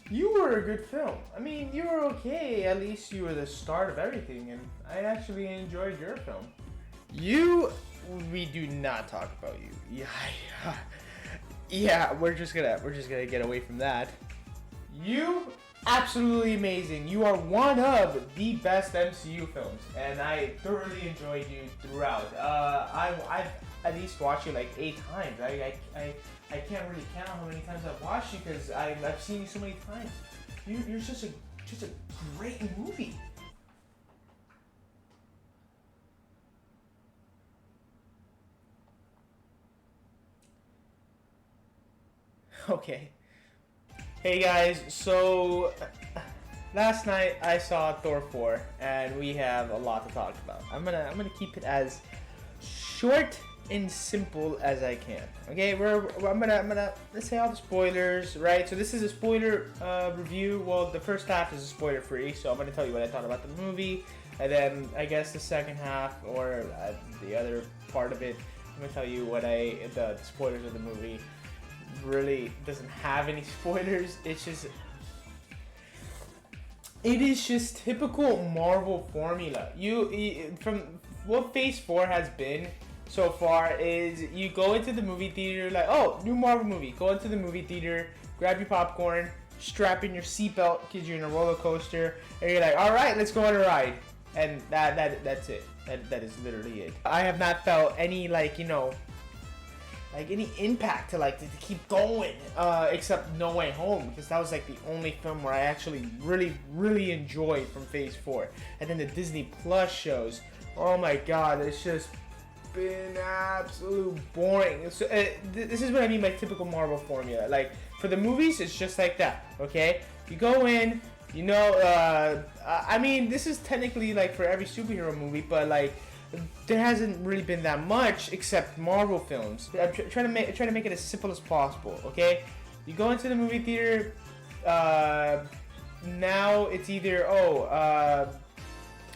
You were a good film. I mean, you were okay. At least you were the start of everything, and I actually enjoyed your film. You, we do not talk about you. Yeah, yeah. We're just gonna get away from that. You, absolutely amazing. You are one of the best MCU films, and I thoroughly enjoyed you throughout. I've at least watched you like 8 times. I can't really count how many times I've watched you because I've seen you so many times. You're just a great movie. Okay. Hey guys, so last night I saw Thor 4 and we have a lot to talk about. I'm gonna keep it as short and simple as I can. Okay, I'm gonna let's say all the spoilers, right? So this is a spoiler review. Well, the first half is a spoiler free, so I'm gonna tell you what I thought about the movie, and then I guess the second half or the other part of it, I'm gonna tell you what the spoilers of the movie. Really doesn't have any spoilers. It is just typical Marvel formula. You from what Phase 4 has been so far is you go into the movie theater like, oh, new Marvel movie. Go into the movie theater, grab your popcorn, strap in your seatbelt because you're in a roller coaster, and you're like, all right, let's go on a ride. And that's it. That is literally it. I have not felt any like any impact to keep going, except No Way Home, because that was like the only film where I actually really enjoyed from Phase 4. And then the Disney Plus shows, oh my god, it's just been absolute boring. So, this is what I mean by typical Marvel formula. Like, for the movies, it's just like that, okay? You go in, I mean, this is technically like for every superhero movie, but like, there hasn't really been that much except Marvel films. I'm trying to make it as simple as possible. Okay, you go into the movie theater. Now it's either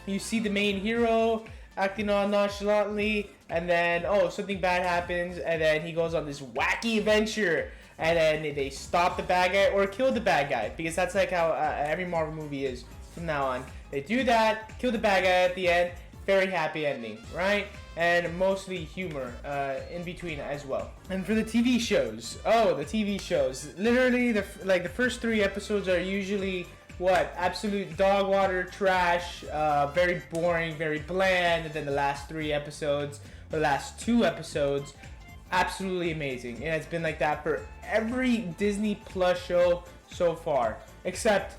you see the main hero acting all nonchalantly, and then something bad happens, and then he goes on this wacky adventure, and then they stop the bad guy or kill the bad guy, because that's like how every Marvel movie is from now on. They do that, kill the bad guy at the end. Very happy ending, right? And mostly humor in between as well. And for the TV shows, literally the first 3 episodes are usually absolute dog water trash, very boring, very bland, and then the last 2 episodes, absolutely amazing. And it's been like that for every Disney Plus show so far, except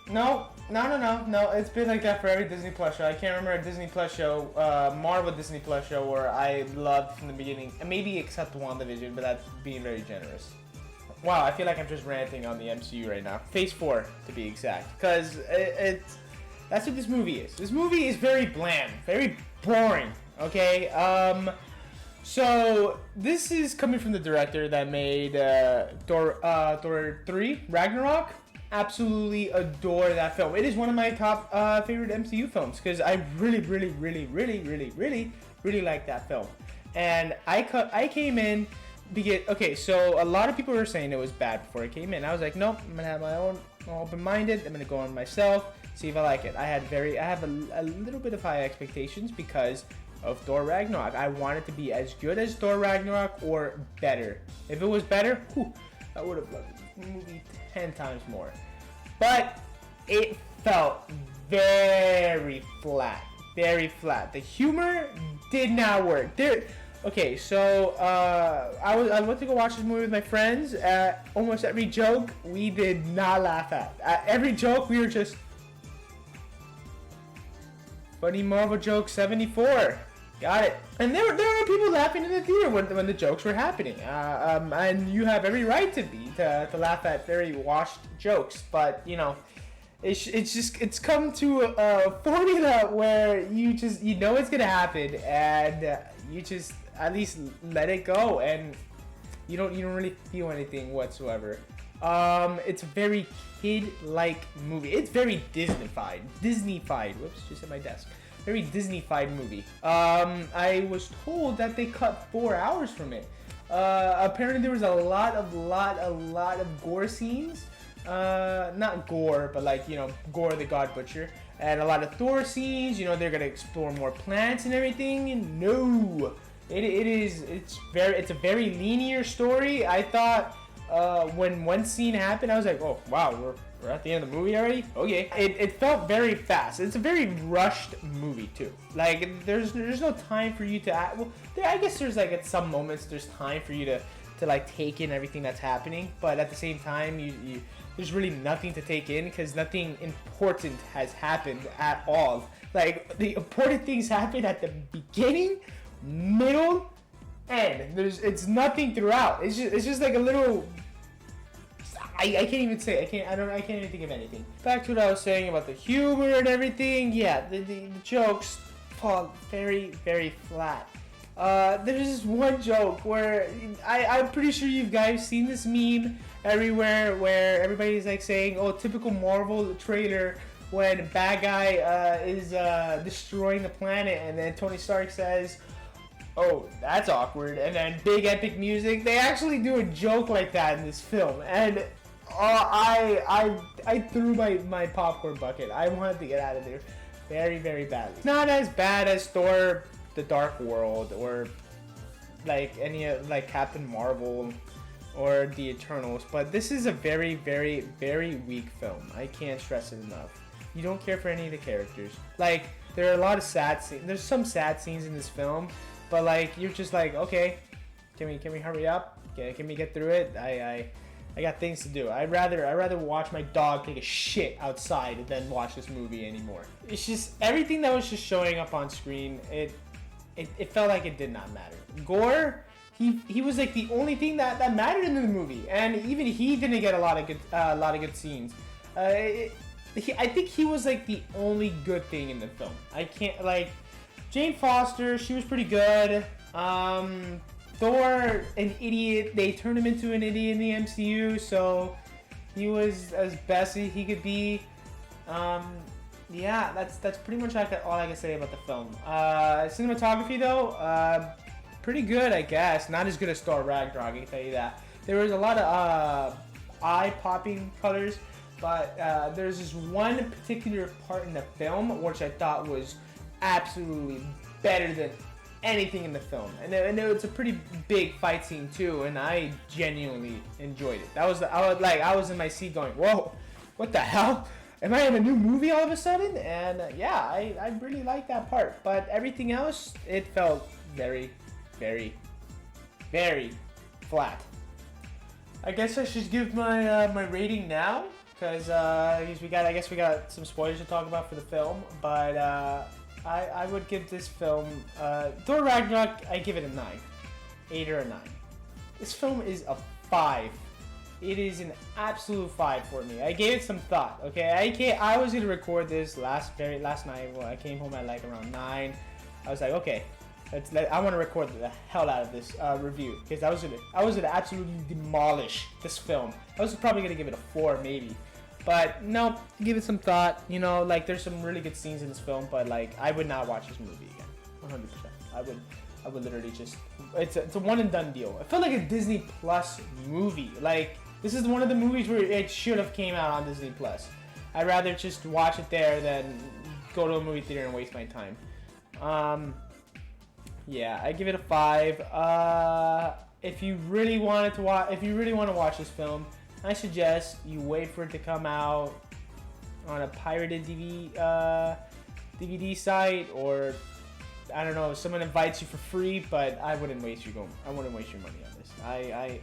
No. It's been like that for every Disney Plus show. I can't remember a Disney Plus show, Marvel Disney Plus show, where I loved from the beginning. And maybe except WandaVision, but that's being very generous. Wow, I feel like I'm just ranting on the MCU right now. Phase 4, to be exact. Because that's what this movie is. This movie is very bland, very boring, okay? So, this is coming from the director that made Thor 3, Ragnarok. Absolutely adore that film. It is one of my top favorite MCU films because I really like that film. And I came in because so a lot of people were saying it was bad before I came in. I was like, nope, I'm gonna have my own open-minded. I'm gonna go on myself, see if I like it. I have a little bit of high expectations because of Thor Ragnarok. I want it to be as good as Thor Ragnarok or better. If it was better, I would have loved the movie 10 times more. But it felt very flat. The humor did not work. Okay, so I went to go watch this movie with my friends. Almost every joke we did not laugh at. Every joke we were just funny Marvel joke 74. Got it. And there were people laughing in the theater when the jokes were happening. And you have every right to laugh at very washed jokes. But it's come to a formula where you know it's gonna happen, and you just at least let it go, and you don't really feel anything whatsoever. It's a very kid-like movie. It's very Disney-fied. Whoops, just hit my desk. Very Disney-fied movie. I was told that they cut 4 hours from it. Apparently there was a lot of gore scenes. Not gore, but like, you know, Gore the God Butcher. And a lot of Thor scenes. You know, they're gonna explore more plants and everything. And no, it's a very linear story. I thought when one scene happened, I was like, oh wow, we're at the end of the movie already. Okay, it felt very fast. It's a very rushed movie too. Like there's no time for you to act. Well, I guess there's like at some moments there's time for you to like take in everything that's happening, but at the same time you there's really nothing to take in because nothing important has happened at all. Like the important things happen at the beginning, middle, end. It's nothing throughout. It's just like a little. I can't even say. I can't even think of anything. Back to what I was saying about the humor and everything. Yeah, the jokes fall very flat. There's this one joke where I'm pretty sure you guys seen this meme everywhere where everybody's like saying, oh, typical Marvel trailer when bad guy is destroying the planet and then Tony Stark says, oh, that's awkward, and then big epic music. They actually do a joke like that in this film, and I threw my popcorn bucket. I wanted to get out of there very badly. It's not as bad as Thor the Dark World or like any like Captain Marvel or the Eternals, but this is a very weak film. I can't stress it enough. You don't care for any of the characters. Like there are a lot of sad scenes. There's some sad scenes in this film, but like you're just like, okay, can we hurry up? Can we get through it? I got things to do. I'd rather watch my dog take a shit outside than watch this movie anymore. It's just everything that was just showing up on screen. It felt like it did not matter. Gore, he was like the only thing that mattered in the movie, and even he didn't get a lot of good scenes. I think he was like the only good thing in the film. I can't like Jane Foster. She was pretty good. Thor, an idiot. They turned him into an idiot in the MCU, so he was as best as he could be. Yeah, that's pretty much all I can say about the film. Cinematography though, pretty good, I guess. Not as good as Thor Ragnarok, I can tell you that. There was a lot of eye-popping colors, but there's this one particular part in the film which I thought was absolutely better than anything in the film, and it's a pretty big fight scene too, and I genuinely enjoyed it. I was in my seat going, whoa, what the hell? Am I in a new movie all of a sudden? And yeah, I really liked that part, but everything else, it felt very flat. I guess I should give my rating now, because we got some spoilers to talk about for the film, but I would give this film, Thor Ragnarok, I give it a 9. 8 or a 9. This film is a 5. It is an absolute 5 for me. I gave it some thought, okay? I was gonna record this last night when I came home at like around 9. I was like, okay, I want to record the hell out of this review, because I was gonna absolutely demolish this film. I was probably gonna give it a 4 maybe. But no, give it some thought. You know, like there's some really good scenes in this film, but like I would not watch this movie again. 100%. I would literally just. It's a one and done deal. It felt like a Disney Plus movie. Like this is one of the movies where it should have came out on Disney Plus. I'd rather just watch it there than go to a movie theater and waste my time. Yeah, I give it a 5. If you really want to watch this film, I suggest you wait for it to come out on a pirated DVD site, or I don't know, if someone invites you for free, but I wouldn't waste your money on this.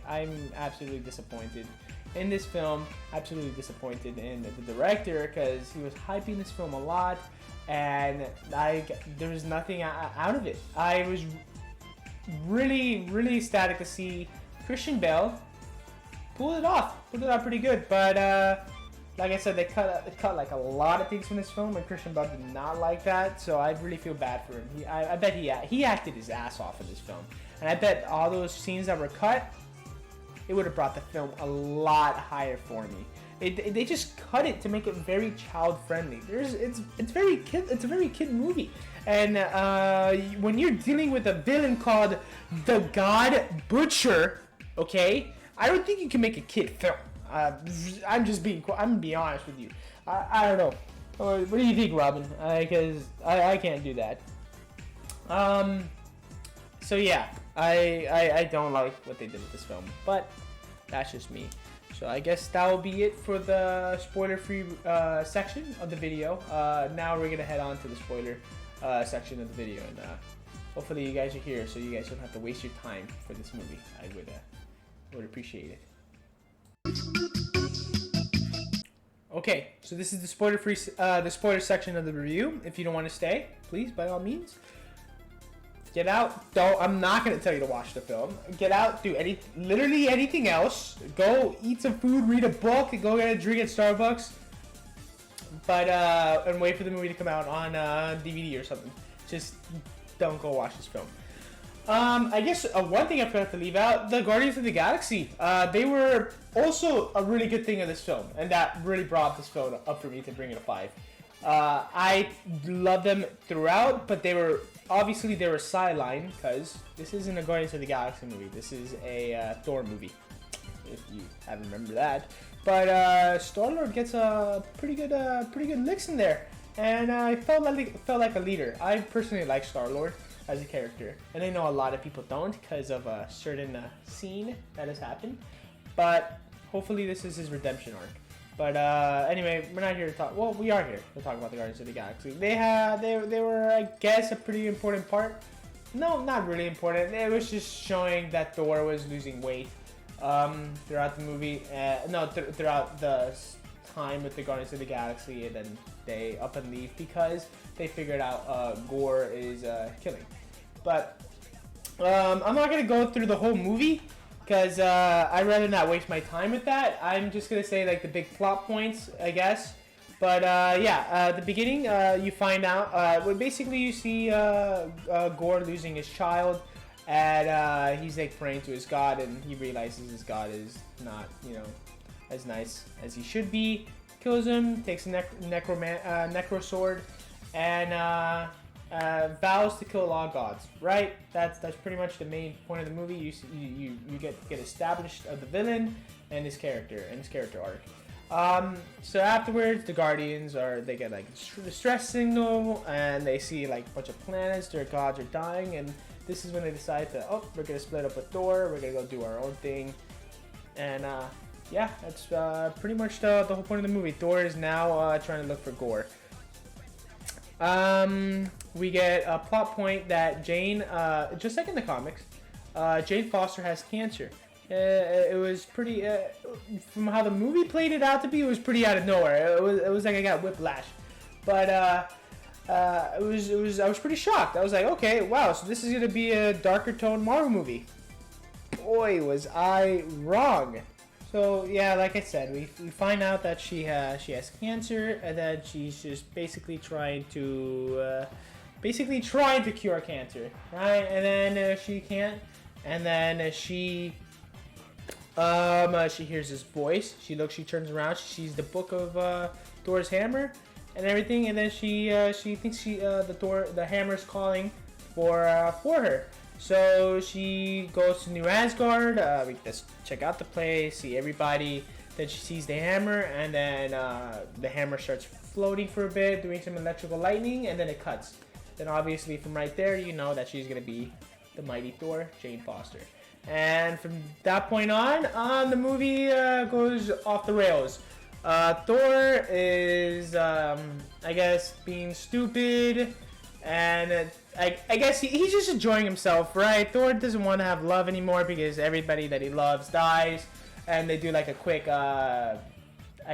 I'm absolutely disappointed in this film, absolutely disappointed in the director, because he was hyping this film a lot, and there was nothing out of it. I was really ecstatic to see Christian Bale pulled it off pretty good, but like I said, they cut like a lot of things from this film, and Christian Bale did not like that, so I really feel bad for him. I bet he acted his ass off in this film, and I bet all those scenes that were cut, it would have brought the film a lot higher for me. They just cut it to make it very child friendly. It's a very kid movie, and when you're dealing with a villain called the God Butcher, okay, I don't think you can make a kid film. I'm gonna be honest with you. I don't know. What do you think, Robin? Because I can't do that. So yeah, I don't like what they did with this film, but that's just me. So I guess that will be it for the spoiler-free section of the video. Now we're gonna head on to the spoiler section of the video, and hopefully you guys are here, so you guys don't have to waste your time for this movie. I would appreciate it. Okay, so this is the spoiler-free, the spoiler section of the review. If you don't want to stay, please, by all means, get out. I'm not gonna tell you to watch the film. Get out, do literally anything else. Go eat some food, read a book, go get a drink at Starbucks. But and wait for the movie to come out on DVD or something. Just don't go watch this film. I guess one thing I forgot to leave out: the Guardians of the Galaxy. They were also a really good thing of this film, and that really brought this film up for me to bring it a 5. I love them throughout, but they were sidelined because this isn't a Guardians of the Galaxy movie. This is a Thor movie, if you haven't remembered that. But Star-Lord gets a pretty good licks in there, and I felt like a leader. I personally like Star-Lord as a character, and I know a lot of people don't because of a certain scene that has happened. But hopefully, this is his redemption arc. But anyway, we're not here to talk. Well, we are here to talk about the Guardians of the Galaxy. They were, I guess, a pretty important part. No, not really important. It was just showing that Thor was losing weight throughout the movie. Throughout the time with the Guardians of the Galaxy, and then they up and leave because they figured out Gore is killing. But I'm not gonna go through the whole movie, because I'd rather not waste my time with that. I'm just going to say like the big plot points, I guess. But the beginning, you find out, well, basically you see Gore losing his child, and he's like praying to his god, and he realizes his god is not, as nice as he should be. Kills him, takes a necro sword, and vows to kill all gods, right? That's pretty much the main point of the movie. You get established of the villain and his character arc. So afterwards, the Guardians they get like a distress signal, and they see like a bunch of planets. Their gods are dying, and this is when they decide we're gonna split up with Thor. We're gonna go do our own thing, and that's pretty much the whole point of the movie. Thor is now trying to look for Gore. We get a plot point that Jane, just like in the comics, Jane Foster has cancer. It was pretty, from how the movie played it out to be, it was pretty out of nowhere. It was like I got whiplash. But I was pretty shocked. I was like, okay, wow, so this is gonna be a darker tone Marvel movie. Boy, was I wrong. So yeah, like I said, we find out that she has cancer, and then she's just basically trying to cure cancer, right? And then she can't, and then she hears this voice. She turns around, she sees the book of Thor's hammer and everything, and then she thinks the hammer's calling for her. So she goes to New Asgard. We just check out the place, see everybody. Then she sees the hammer, and then the hammer starts floating for a bit, doing some electrical lightning, and then it cuts. Then obviously from right there, you know that she's gonna be the mighty Thor, Jane Foster. And from that point on, the movie goes off the rails. Thor is, I guess, being stupid, and I guess he's just enjoying himself, right? Thor doesn't want to have love anymore because everybody that he loves dies, and they do like a quick, I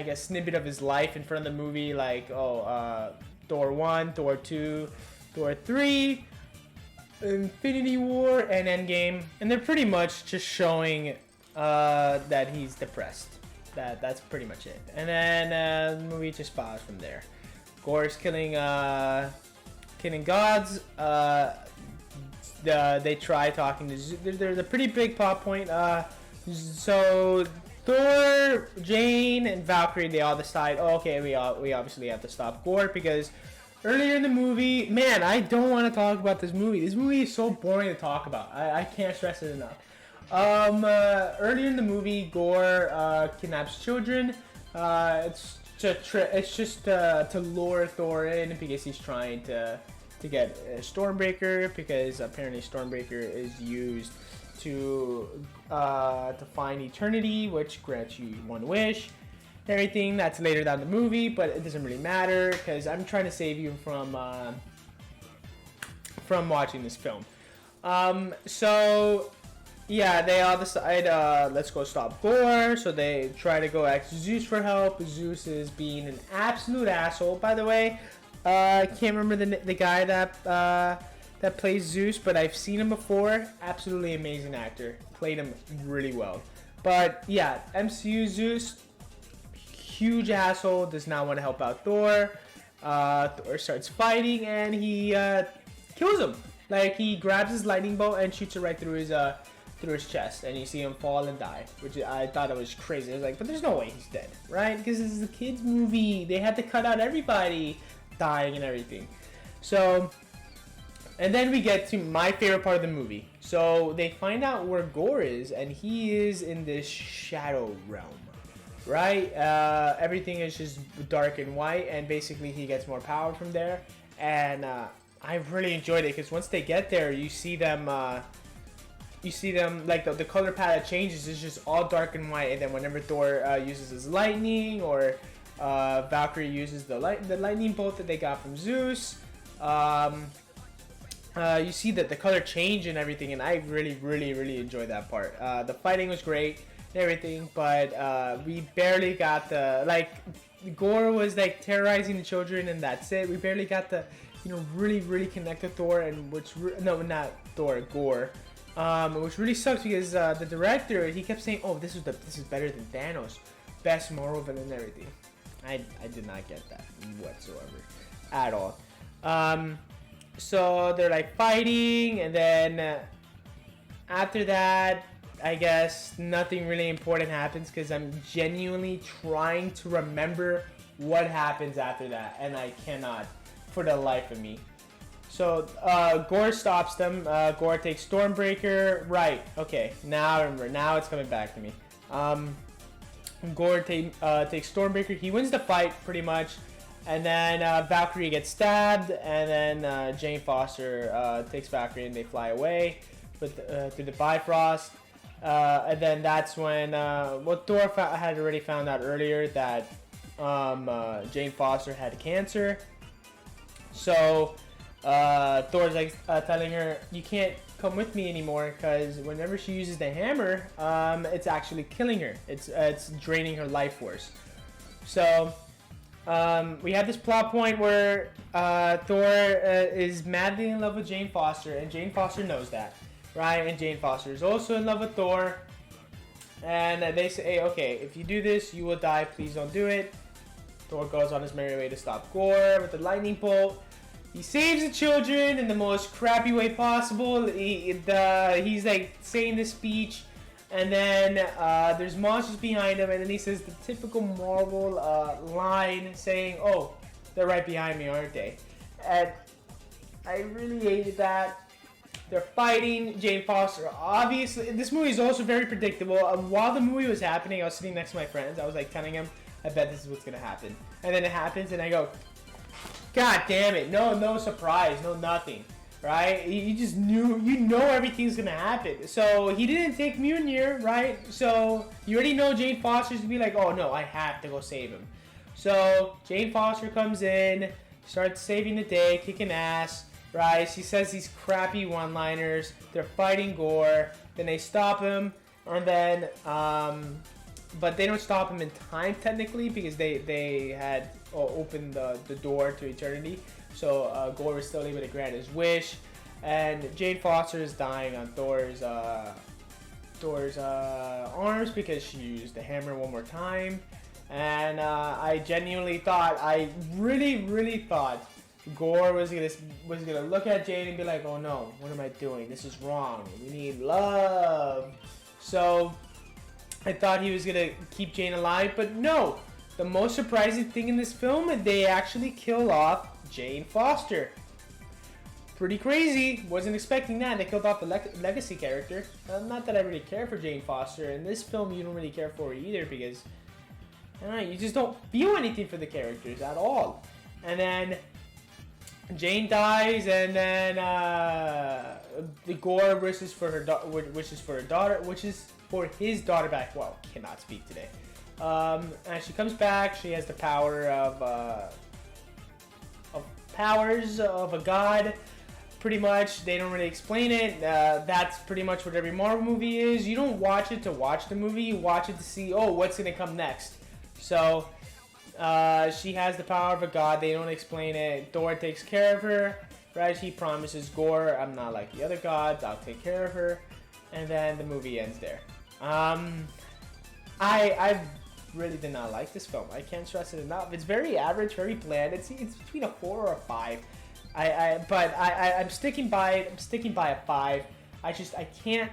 guess, snippet of his life in front of the movie, like, Thor 1, Thor 2, Thor 3, Infinity War, and Endgame, and they're pretty much just showing that he's depressed. That's pretty much it. And then the movie just follows from there. Gore's killing gods. They try talking to Zeus. There's a pretty big plot point. So Thor, Jane, and Valkyrie, they all decide, oh, okay, we obviously have to stop Gore because earlier in the movie, man, I don't want to talk about this movie. This movie is so boring to talk about. I can't stress it enough. Earlier in the movie, Gore kidnaps children. It's just to lure Thor in because he's trying to get Stormbreaker, because apparently Stormbreaker is used to find eternity, which grants you one wish. Everything that's later down the movie, but it doesn't really matter because I'm trying to save you from watching this film. So yeah, they all decide let's go stop Gore. So they try to go ask Zeus for help. Zeus is being an absolute asshole. By the way, I can't remember the guy that plays Zeus, but I've seen him before. Absolutely amazing actor. Played him really well. But yeah, MCU Zeus, huge asshole, does not want to help out Thor. Thor starts fighting and he kills him. Like, he grabs his lightning bolt and shoots it right through his chest, and you see him fall and die, which I thought it was crazy. I was like, but there's no way he's dead, right? Because this is a kids movie. They had to cut out everybody dying and everything. So, and then we get to my favorite part of the movie. So they find out where Gore is, and he is in this shadow realm, right? Everything is just dark and white, and basically he gets more power from there. And I really enjoyed it because once they get there, you see them like the color palette changes. It's just all dark and white, and then whenever Thor uses his lightning, or Valkyrie uses the lightning bolt that they got from Zeus, you see that the color change and everything, and I really enjoyed that part. The fighting was great and everything, but we barely got Gore was like terrorizing the children, and that's it. We barely got the really connect to Thor, and not Thor, Gore. Which really sucks because the director, he kept saying, "Oh, this is better than Thanos, best Marvel villain and everything." I did not get that whatsoever, at all. So they're like fighting, and then after that, I guess nothing really important happens because I'm genuinely trying to remember what happens after that, and I cannot for the life of me. So Gore stops them. Gore takes Stormbreaker. Right. Okay. Now I remember. Now it's coming back to me. Gore takes Stormbreaker. He wins the fight pretty much, and then Valkyrie gets stabbed, and then Jane Foster takes Valkyrie, and they fly away with through the Bifrost. And then that's when Thor had already found out earlier that Jane Foster had cancer. So Thor's like telling her, you can't come with me anymore because whenever she uses the hammer, it's actually killing her. It's draining her life force. So we have this plot point where Thor is madly in love with Jane Foster, and Jane Foster knows that, right? And Jane Foster is also in love with Thor, and they say, hey, okay, if you do this, you will die. Please don't do it. Thor goes on his merry way to stop Gore with the lightning bolt. He saves the children in the most crappy way possible. He's like saying this speech, and then there's monsters behind him, and then he says the typical Marvel line saying, "Oh, they're right behind me, aren't they?" And I really hated that. They're fighting. Jane Foster, obviously, this movie is also very predictable. While the movie was happening, I was sitting next to my friends. I was like telling them, "I bet this is what's gonna happen," and then it happens, and I go, God damn it, no surprise, no nothing, right? You just knew, everything's gonna happen. So he didn't take Mjolnir, right? So you already know Jane Foster's gonna be like, oh no, I have to go save him. So Jane Foster comes in, starts saving the day, kicking ass, right? She says these crappy one-liners, they're fighting Gore, then they stop him, and then, but they don't stop him in time technically because they had opened the door to eternity. So Gore was still able to grant his wish, and Jane Foster is dying on Thor's arms because she used the hammer one more time. And I genuinely thought, I really thought Gore was gonna look at Jane and be like, oh no, what am I doing? This is wrong. We need love. So I thought he was gonna keep Jane alive, but no. The most surprising thing in this film, they actually kill off Jane Foster. Pretty crazy. Wasn't expecting that. They killed off the legacy character. Not that I really care for Jane Foster. In this film, you don't really care for her either because I don't know, you just don't feel anything for the characters at all. And then Jane dies, and then the Gore wishes for her daughter, which is for his daughter back. Well, cannot speak today. And she comes back. She has the power of powers of a god. Pretty much, they don't really explain it. That's pretty much what every Marvel movie is. You don't watch it to watch the movie. You watch it to see, oh, what's gonna come next. So, she has the power of a god. They don't explain it. Thor takes care of her, right? He promises Gore, I'm not like the other gods. I'll take care of her. And then the movie ends there. I really did not like this film. I can't stress it enough. It's very average, very bland. It's between a 4 or a 5. I'm sticking by it. I'm sticking by a 5. I can't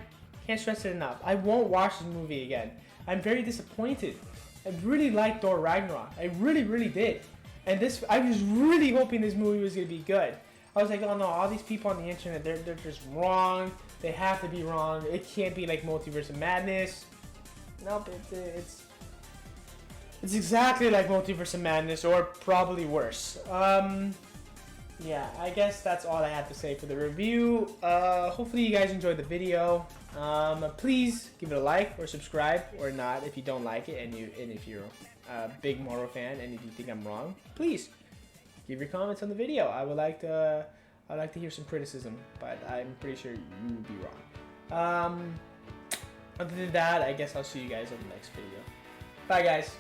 stress it enough. I won't watch this movie again. I'm very disappointed. I really liked Thor Ragnarok. I really did. And I was really hoping this movie was gonna be good. I was like, oh no, all these people on the internet, they're just wrong. They have to be wrong. It can't be like Multiverse of Madness. Nope, it's exactly like Multiverse of Madness, or probably worse. Yeah, I guess that's all I have to say for the review. Hopefully you guys enjoyed the video. Please give it a like or subscribe, or not if you don't like it, and if you're a big Marvel fan and if you think I'm wrong, please give your comments on the video. I'd like to hear some criticism, but I'm pretty sure you would be wrong. Other than that, I guess I'll see you guys in the next video. Bye, guys.